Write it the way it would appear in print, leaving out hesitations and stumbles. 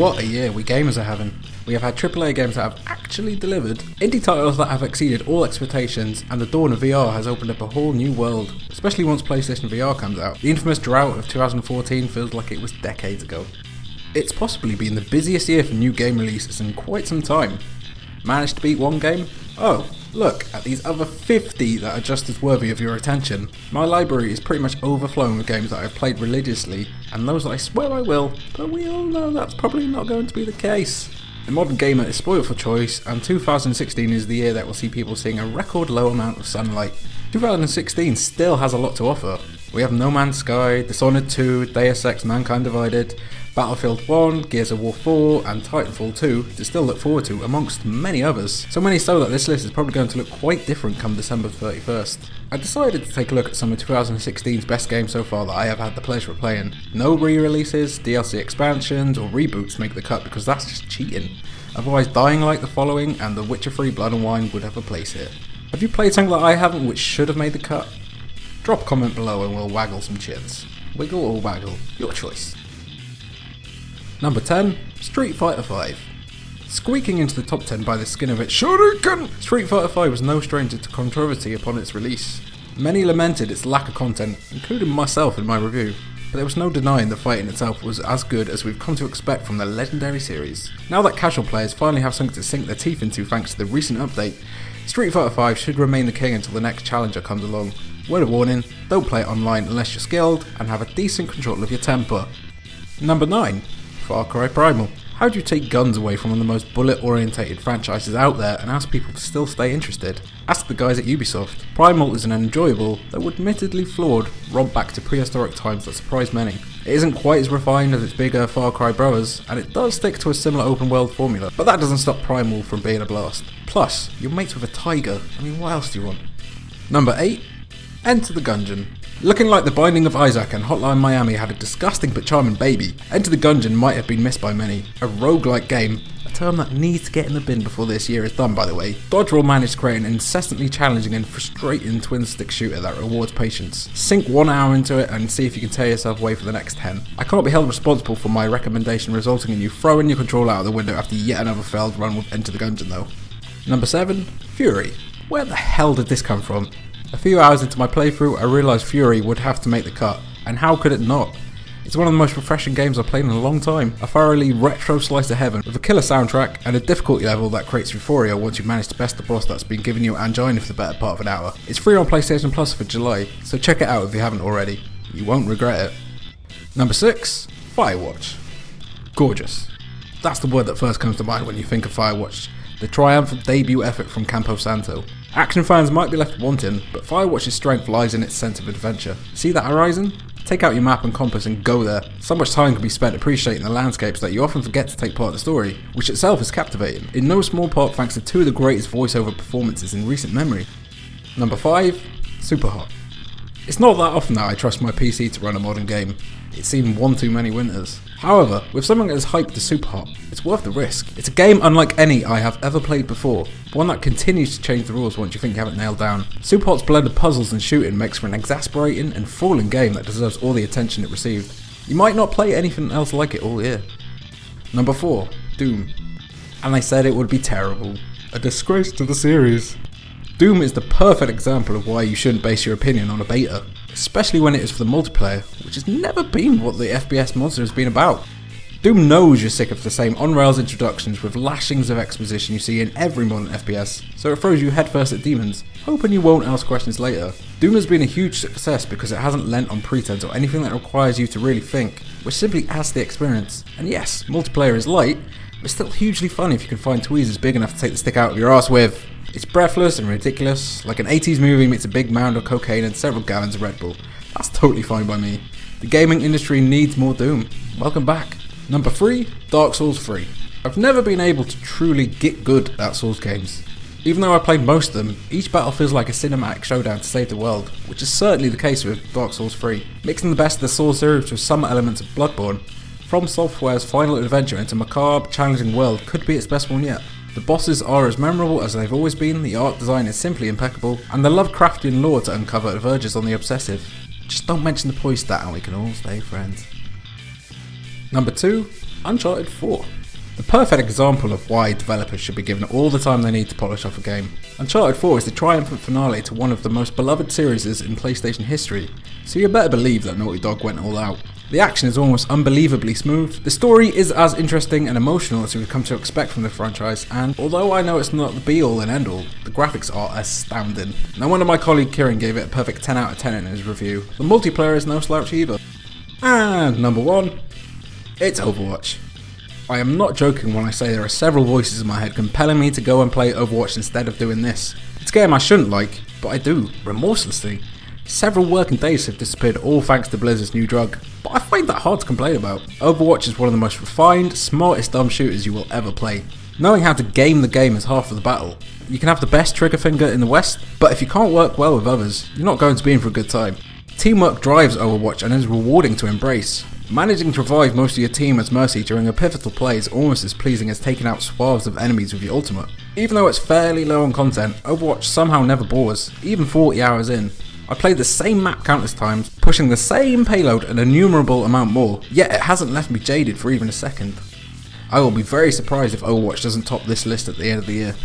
What a year we gamers are having. We have had AAA games that have actually delivered, indie titles that have exceeded all expectations, and the dawn of VR has opened up a whole new world, especially once PlayStation VR comes out. The infamous drought of 2014 feels like it was decades ago. It's possibly been the busiest year for new game releases in quite some time. Managed to beat one game? Oh, look at these other 50 that are just as worthy of your attention. My library is pretty much overflowing with games that I've played religiously, and those that I swear I will, but we all know that's probably not going to be the case. The modern gamer is spoiled for choice, and 2016 is the year that will see people seeing a record low amount of sunlight. 2016 still has a lot to offer. We have No Man's Sky, Dishonored 2, Deus Ex Mankind Divided, Battlefield 1, Gears of War 4 and Titanfall 2 to still look forward to, amongst many others. So many so that this list is probably going to look quite different come December 31st. I decided to take a look at some of 2016's best games so far that I have had the pleasure of playing. No re-releases, DLC expansions or reboots make the cut because that's just cheating. Otherwise Dying Light the Following and The Witcher 3 Blood and Wine would have a place here. Have you played something that I haven't which should have made the cut? Drop a comment below and we'll waggle some chins. Wiggle or waggle, your choice. Number 10, Street Fighter V. Squeaking into the top 10 by the skin of its shuriken, Street Fighter V was no stranger to controversy upon its release. Many lamented its lack of content, including myself in my review, but there was no denying the fighting itself was as good as we've come to expect from the legendary series. Now that casual players finally have something to sink their teeth into thanks to the recent update, Street Fighter V should remain the king until the next challenger comes along. Word of warning, don't play it online unless you're skilled and have a decent control of your temper. Number 9. Far Cry Primal. How do you take guns away from one of the most bullet-orientated franchises out there and ask people to still stay interested? Ask the guys at Ubisoft. Primal is an enjoyable, though admittedly flawed, romp back to prehistoric times that surprised many. It isn't quite as refined as its bigger Far Cry brothers, and it does stick to a similar open world formula, but that doesn't stop Primal from being a blast. Plus, you're mates with a tiger. I mean, what else do you want? Number 8. Enter the Gungeon. Looking like The Binding of Isaac and Hotline Miami had a disgusting but charming baby, Enter the Gungeon might have been missed by many. A roguelike game, a term that needs to get in the bin before this year is done by the way. Dodgerel managed to create an incessantly challenging and frustrating twin-stick shooter that rewards patience. Sink 1 hour into it and see if you can tear yourself away for the next 10. I can't be held responsible for my recommendation resulting in you throwing your controller out of the window after yet another failed run with Enter the Gungeon though. Number 7. Fury. Where the hell did this come from? A few hours into my playthrough, I realised Fury would have to make the cut, and how could it not? It's one of the most refreshing games I've played in a long time, a thoroughly retro slice of heaven with a killer soundtrack and a difficulty level that creates euphoria once you've managed to best the boss that's been giving you angina for the better part of an hour. It's free on PlayStation Plus for July, so check it out if you haven't already. You won't regret it. Number 6. Firewatch. Gorgeous. That's the word that first comes to mind when you think of Firewatch. The triumphant debut effort from Campo Santo. Action fans might be left wanting, but Firewatch's strength lies in its sense of adventure. See that horizon? Take out your map and compass and go there. So much time can be spent appreciating the landscapes that you often forget to take part in the story, which itself is captivating, in no small part thanks to two of the greatest voiceover performances in recent memory. Number 5. Super Hot. It's not that often that I trust my PC to run a modern game. It's seen one too many winters. However, with something as hyped as Super Hot, it's worth the risk. It's a game unlike any I have ever played before, but one that continues to change the rules once you think you have it nailed down. Super Hot's blend of puzzles and shooting makes for an exasperating and falling game that deserves all the attention it received. You might not play anything else like it all year. Number 4. Doom. And they said it would be terrible. A disgrace to the series. Doom is the perfect example of why you shouldn't base your opinion on a beta, especially when it is for the multiplayer, which has never been what the FPS monster has been about. Doom knows you're sick of the same on-rails introductions with lashings of exposition you see in every modern FPS, so it throws you headfirst at demons, hoping you won't ask questions later. Doom has been a huge success because it hasn't lent on pretense or anything that requires you to really think, which simply adds to the experience. And yes, multiplayer is light, but it's still hugely fun if you can find tweezers big enough to take the stick out of your arse with. It's breathless and ridiculous, like an 80s movie meets a big mound of cocaine and several gallons of Red Bull. That's totally fine by me. The gaming industry needs more Doom. Welcome back. Number 3. Dark Souls 3. I've never been able to truly get good at Souls games. Even though I played most of them, each battle feels like a cinematic showdown to save the world, which is certainly the case with Dark Souls 3. Mixing the best of the Souls series with some elements of Bloodborne, From Software's final adventure into a macabre, challenging world could be its best one yet. The bosses are as memorable as they've always been, the art design is simply impeccable, and the Lovecraftian lore to uncover verges on the obsessive. Just don't mention the poise stat and we can all stay friends. Number 2. Uncharted 4. The perfect example of why developers should be given all the time they need to polish off a game. Uncharted 4 is the triumphant finale to one of the most beloved series in PlayStation history, so you better believe that Naughty Dog went all out. The action is almost unbelievably smooth, the story is as interesting and emotional as we've come to expect from the franchise, and although I know it's not the be-all and end-all, the graphics are astounding. No wonder my colleague Kieran gave it a perfect 10 out of 10 in his review. The multiplayer is no slouch either. And number 1, it's Overwatch. I am not joking when I say there are several voices in my head compelling me to go and play Overwatch instead of doing this. It's a game I shouldn't like, but I do, remorselessly. Several working days have disappeared all thanks to Blizzard's new drug, but I find that hard to complain about. Overwatch is one of the most refined, smartest dumb shooters you will ever play. Knowing how to game the game is half of the battle. You can have the best trigger finger in the West, but if you can't work well with others, you're not going to be in for a good time. Teamwork drives Overwatch and is rewarding to embrace. Managing to revive most of your team as Mercy during a pivotal play is almost as pleasing as taking out swaths of enemies with your ultimate. Even though it's fairly low on content, Overwatch somehow never bores, even 40 hours in. I played the same map countless times, pushing the same payload an innumerable amount more, yet it hasn't left me jaded for even a second. I will be very surprised if Overwatch doesn't top this list at the end of the year.